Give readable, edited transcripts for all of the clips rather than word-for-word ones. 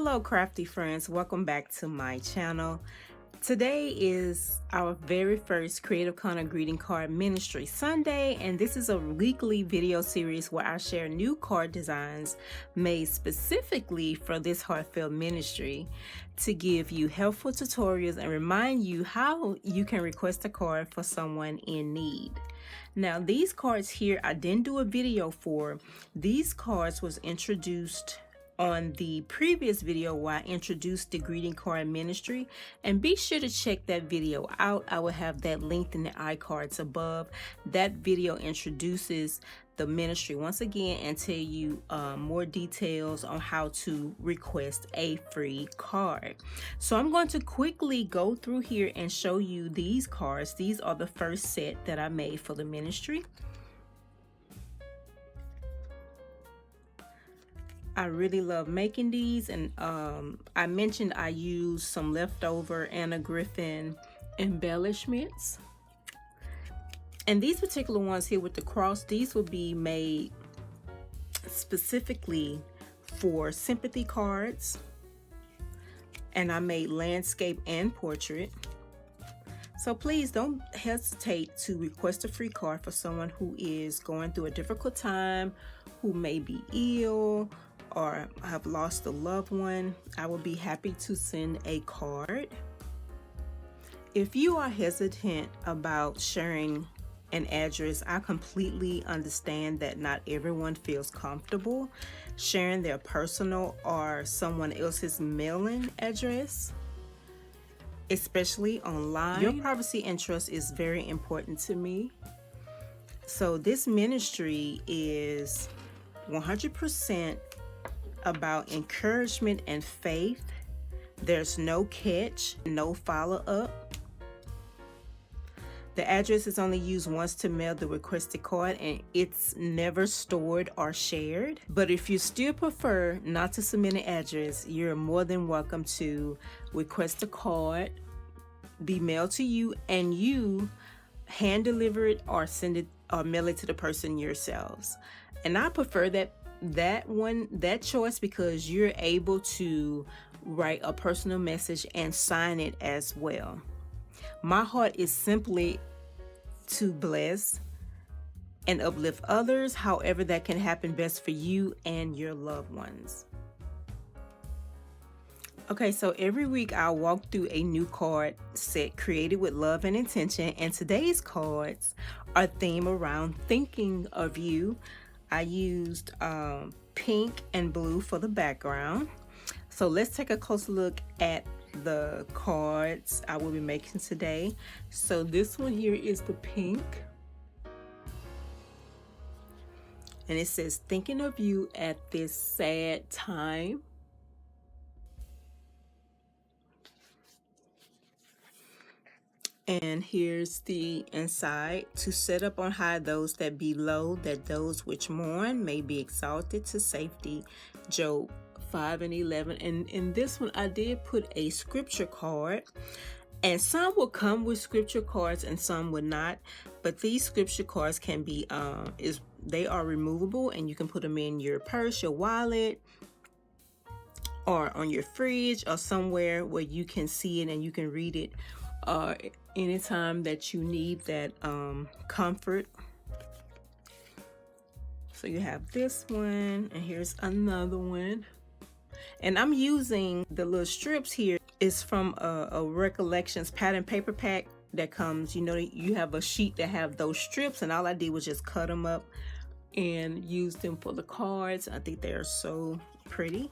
Hello crafty friends, welcome back to my channel. Today is our very first Creative Corner Greeting Card Ministry Sunday, and this is a weekly video series where I share new card designs made specifically for this heartfelt ministry to give you helpful tutorials and remind you how you can request a card for someone in need. Now these cards here I didn't do a video for. These cards was introduced on the previous video where I introduced the greeting card ministry, and be sure to check that video out. I will have that linked in the iCards above. That video introduces the ministry once again and tell you more details on how to request a free card. So I'm going to quickly go through here and show you these cards. These are the first set that I made for the ministry. I really love making these, and I mentioned I used some leftover Anna Griffin embellishments. And these particular ones here with the cross, these will be made specifically for sympathy cards. And I made landscape and portrait. So please don't hesitate to request a free card for someone who is going through a difficult time, who may be ill, or have lost a loved one. I will be happy to send a card. If you are hesitant about sharing an address, I completely understand that not everyone feels comfortable sharing their personal or someone else's mailing address, especially online. Your privacy and trust is very important to me. So this ministry is 100% about encouragement and faith. There's no catch, no follow-up. The address is only used once to mail the requested card, and it's never stored or shared. But if you still prefer not to submit an address, you're more than welcome to request a card be mailed to you, and you hand deliver it or send it or mail it to the person yourselves. And I prefer that choice because you're able to write a personal message and sign it as well. My heart is simply to bless and uplift others, however that can happen best for you and your loved ones. Okay, so every week I'll walk through a new card set created with love and intention, and today's cards are themed around thinking of you. I used pink and blue for the background. So let's take a closer look at the cards I will be making today. So this one here is the pink. And it says, thinking of you at this sad time. And here's the inside. To set up on high those that be low, that those which mourn may be exalted to safety. Job 5:11. And in this one, I did put a scripture card. And some will come with scripture cards and some would not. But these scripture cards can be, they are removable, and you can put them in your purse, your wallet, or on your fridge, or somewhere where you can see it and you can read it anytime that you need that comfort. So you have this one, and here's another one. And I'm using the little strips here. It's from a Recollections pattern paper pack that comes, you have a sheet that have those strips, and all I did was just cut them up and use them for the cards. I think they are so pretty.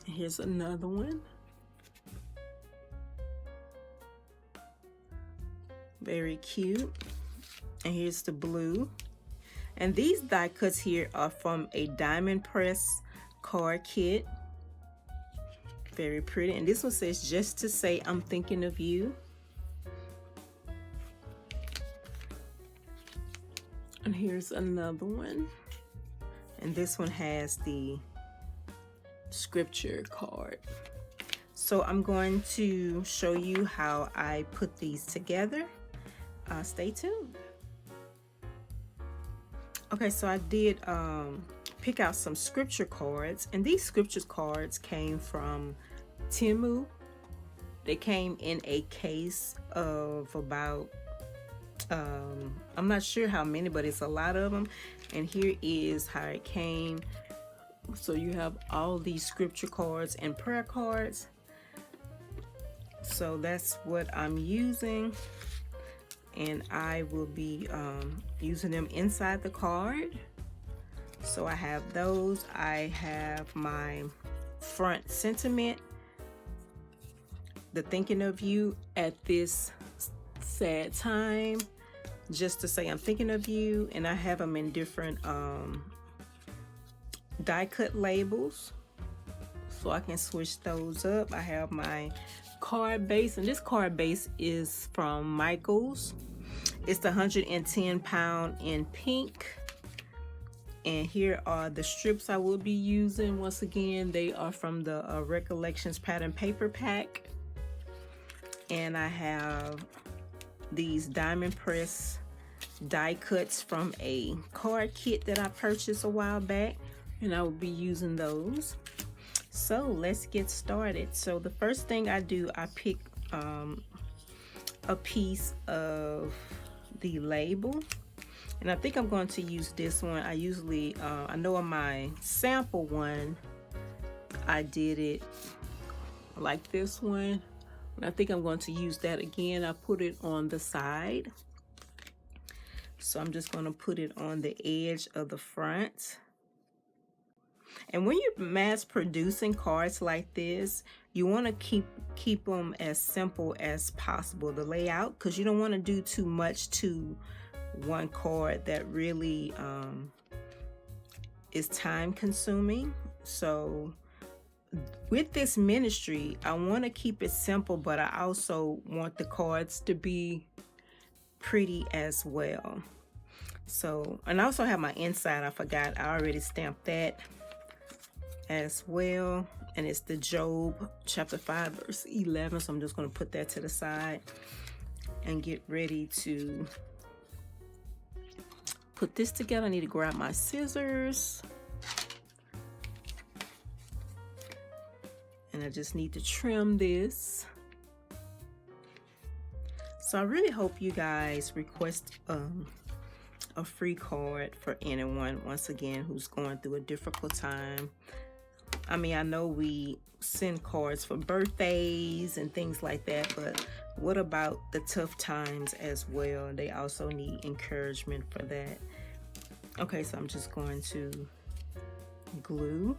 And here's another one. Very cute. And here's the blue. And these die cuts here are from a diamond press card kit. Very pretty. And this one says, just to say I'm thinking of you. And here's another one. And this one has the scripture card. So I'm going to show you how I put these together. Stay tuned. Okay, so I did pick out some scripture cards, and these scripture cards came from Temu. They came in a case of about I'm not sure how many, but it's a lot of them. And here is how it came. So you have all these scripture cards and prayer cards. So that's what I'm using, and I will be using them inside the card. So I have those. I have my front sentiment, the thinking of you at this sad time, just to say I'm thinking of you. And I have them in different die cut labels, so I can switch those up. I have my card base, and this card base is from Michael's. It's the 110 pound in pink. And here are the strips I will be using. Once again, they are from the Recollections pattern paper pack. And I have these diamond press die cuts from a card kit that I purchased a while back, and I will be using those. So let's get started. So the first thing I do, I pick a piece of the label, and I think I'm going to use this one. I usually I know on my sample one I did it like this one, and I think I'm going to use that again. I put it on the side, so I'm just going to put it on the edge of the front. And when you're mass producing cards like this, you want to keep them as simple as possible, the layout, because you don't want to do too much to one card that really is time consuming. So with this ministry, I want to keep it simple, but I also want the cards to be pretty as well. So, and I also have my inside. I forgot, I already stamped that as well, and it's the Job chapter 5 verse 11. So I'm just going to put that to the side and get ready to put this together. I need to grab my scissors, and I just need to trim this. So I really hope you guys request a free card for anyone, once again, who's going through a difficult time. I mean, I know we send cards for birthdays and things like that, but what about the tough times as well? They also need encouragement for that. Okay, so I'm just going to glue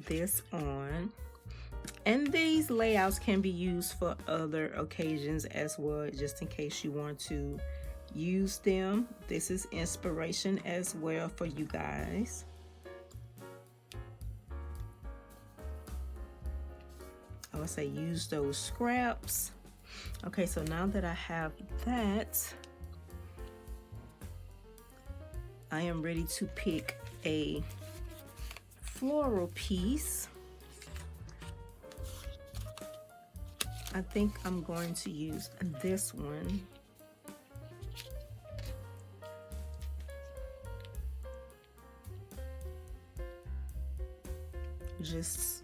this on. And these layouts can be used for other occasions as well, just in case you want to use them. This is inspiration as well for you guys. I would say use those scraps. Okay, so now that I have that, I am ready to pick a floral piece. I think I'm going to use this one. Just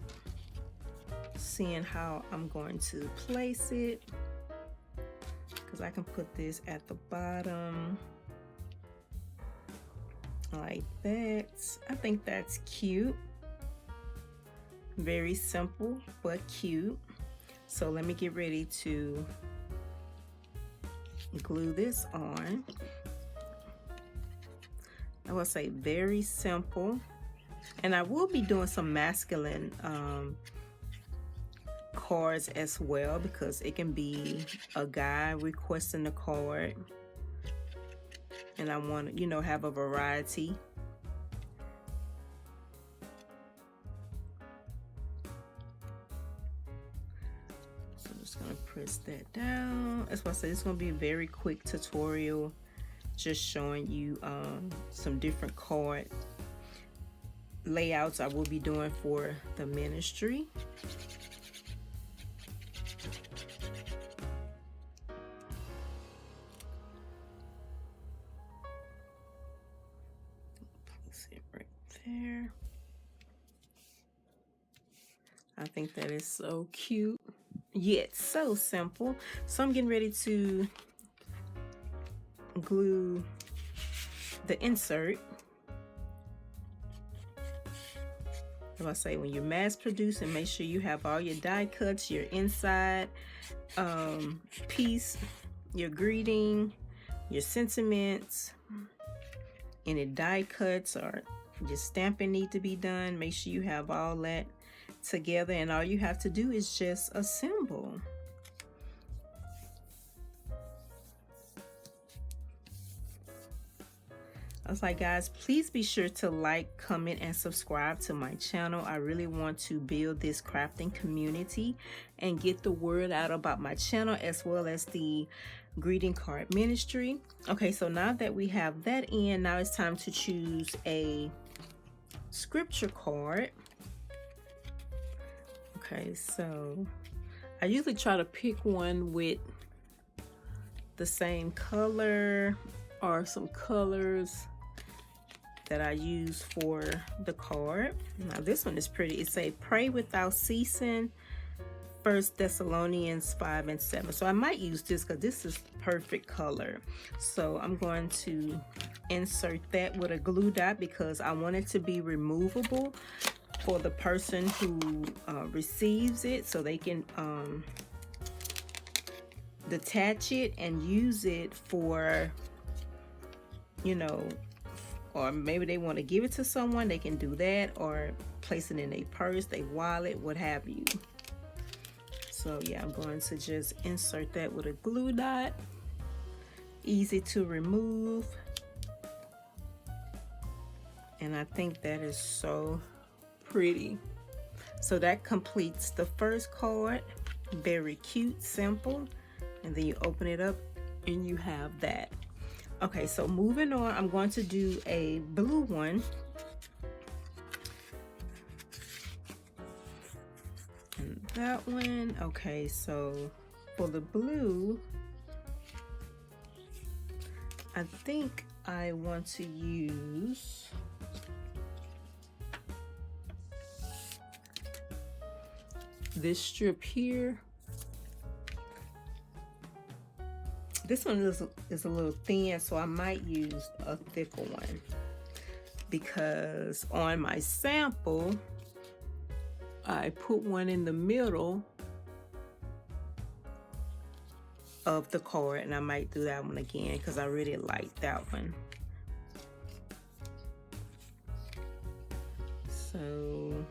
seeing how I'm going to place it, because I can put this at the bottom like that. I think that's cute. Very simple but cute. So let me get ready to glue this on. I will say very simple. And I will be doing some masculine cards as well, because it can be a guy requesting a card, and I want to, you know, have a variety. So I'm just gonna press that down. That's why I said it's gonna be a very quick tutorial, just showing you some different card layouts I will be doing for the ministry. I think that is so cute, yet so simple. So I'm getting ready to glue the insert. As I say, when you're mass producing, make sure you have all your die cuts, your inside piece, your greeting, your sentiments, any die cuts or just stamping need to be done. Make sure you have all that together, and all you have to do is just assemble. I was like, guys, please be sure to like, comment, and subscribe to my channel. I really want to build this crafting community and get the word out about my channel as well as the greeting card ministry. Okay, so now that we have that in, now it's time to choose a scripture card. Okay, so I usually try to pick one with the same color or some colors that I use for the card. Now this one is pretty. It say pray without ceasing, 1 Thessalonians 5 and 7. So I might use this because this is perfect color. So I'm going to insert that with a glue dot because I want it to be removable for the person who receives it, so they can detach it and use it for, you know, or maybe they want to give it to someone, they can do that, or place it in a purse, a wallet, what have you. So yeah, I'm going to just insert that with a glue dot. Easy to remove. And I think that is so pretty. So that completes the first card. Very cute, simple. And then you open it up and you have that. Okay, so moving on, I'm going to do a blue one. And that one, okay, so for the blue, I think I want to use this strip here. This one is a little thin, so I might use a thicker one because on my sample, I put one in the middle of the card, and I might do that one again because I really like that one. So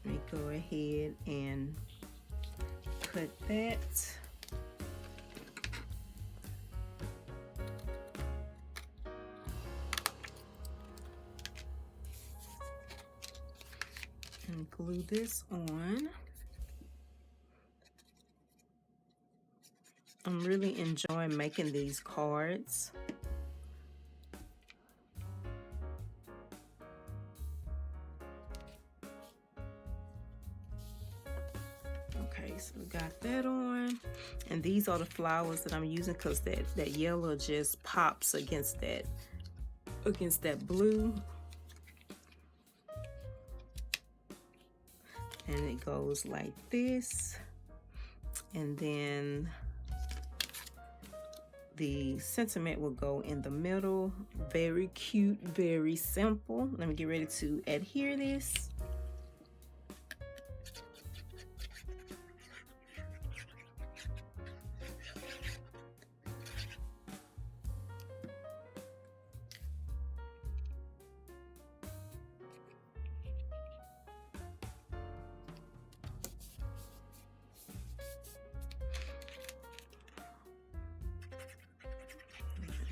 let me go ahead and cut that. And glue this on. I'm really enjoying making these cards. Okay, so we got that on. And these are the flowers that I'm using because that yellow just pops against that blue. And it goes like this. And then the sentiment will go in the middle. Very cute, very simple. Let me get ready to adhere this.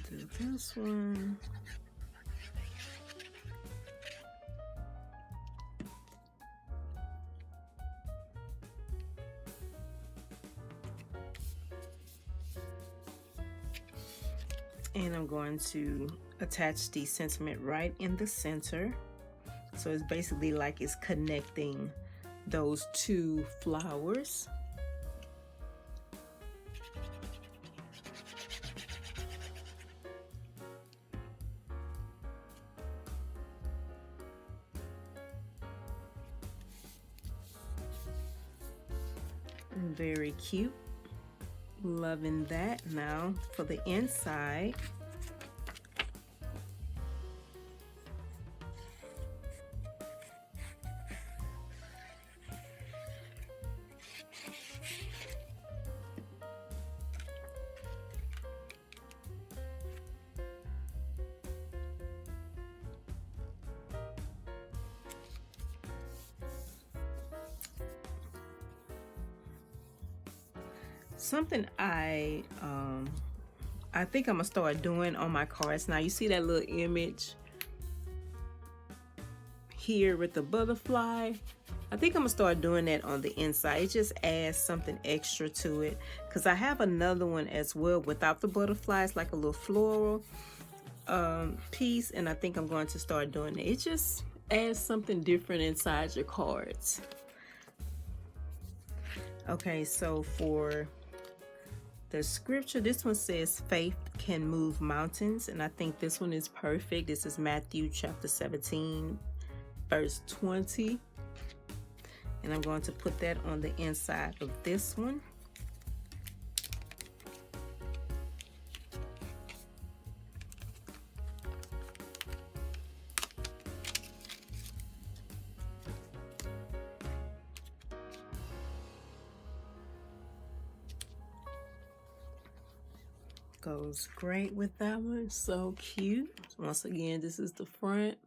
Do this one. And I'm going to attach the sentiment right in the center. So it's basically like it's connecting those two flowers. Very cute. Loving that. Now for the inside. Something I think I'm gonna start doing on my cards. Now you see that little image here with the butterfly. I think I'm gonna start doing that on the inside. It just adds something extra to it, because I have another one as well without the butterflies, like a little floral piece, and I think I'm going to start doing it. It just adds something different inside your cards. Okay, so for the scripture, this one says faith can move mountains, and I think this one is perfect. This is Matthew chapter 17 verse 20, and I'm going to put that on the inside of this one. Goes great with that one. So cute. Once again, this is the front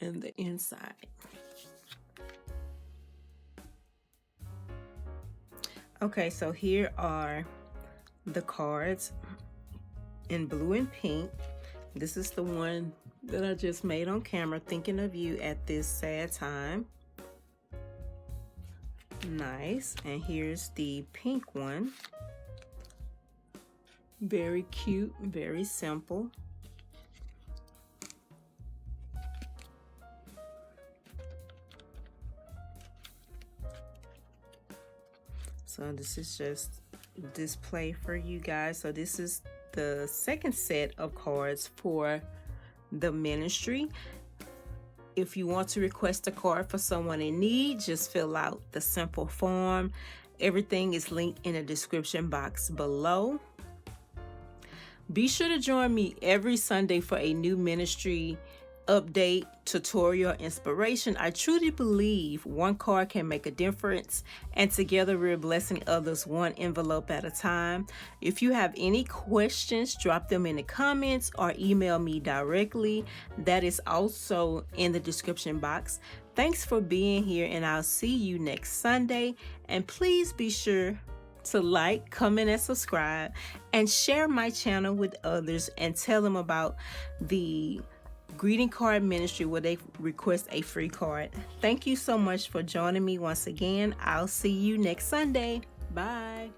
and the inside. Okay, so here are the cards in blue and pink. This is the one that I just made on camera, thinking of you at this sad time. Nice. And here's the pink one. Very cute, very simple. So this is just display for you guys. So this is the second set of cards for the ministry. If you want to request a card for someone in need, just fill out the simple form. Everything is linked in the description box below. Be sure to join me every Sunday for a new ministry update, tutorial, inspiration. I truly believe one card can make a difference, and together we're blessing others one envelope at a time. If you have any questions, drop them in the comments or email me directly. That is also in the description box. Thanks for being here, and I'll see you next Sunday. And please be sure to like, comment, and subscribe, and share my channel with others, and tell them about the greeting card ministry where they request a free card. Thank you so much for joining me once again. I'll see you next Sunday. Bye.